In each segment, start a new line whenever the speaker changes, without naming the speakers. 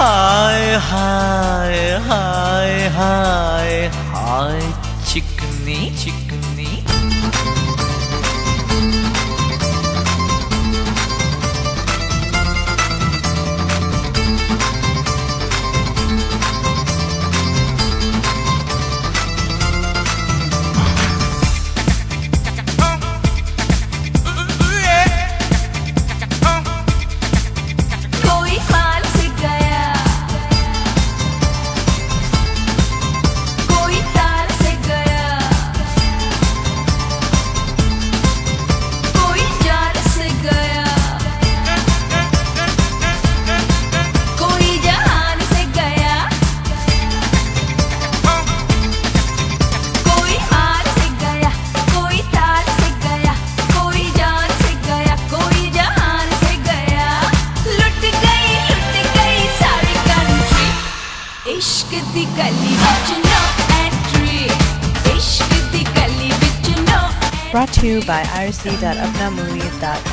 हाय हाय हाय हाय हाय चिकनी चिकनी।
Brought to you by irc.upnamovies.net.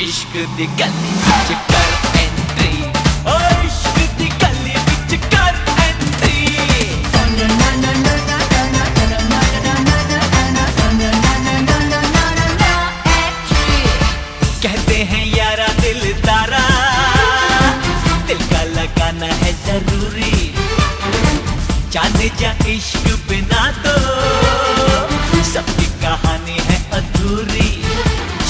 इश्क दी गली विच कर एंट्री, ओ इश्क दी गली विच कर एंट्री। कहते हैं यारा दिलदारा, दिल का लगाना है जरूरी, जाने जा इश्क बिना तो सबकी कहानी है अधूरी।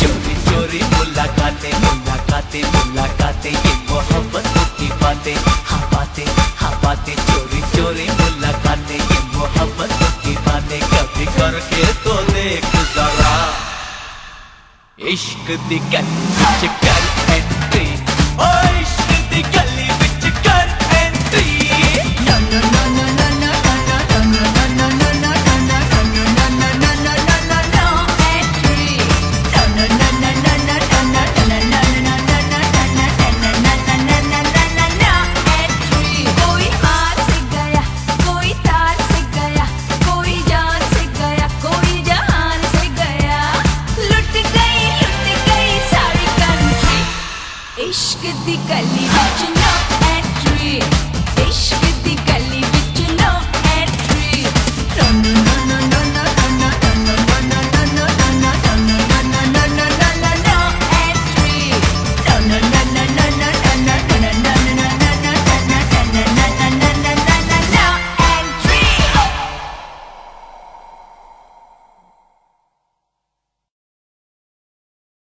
चोरी चोरी मुलाकातें मुलाकातें मुलाकातें, ये मोहब्बत की बातें, हाँ बातें हाँ बातें। चोरी चोरी मुलाकातें, ये मोहब्बत की बातें, कभी करके तो देख जरा। इश्क दी गली विच कर एंट्री, ओ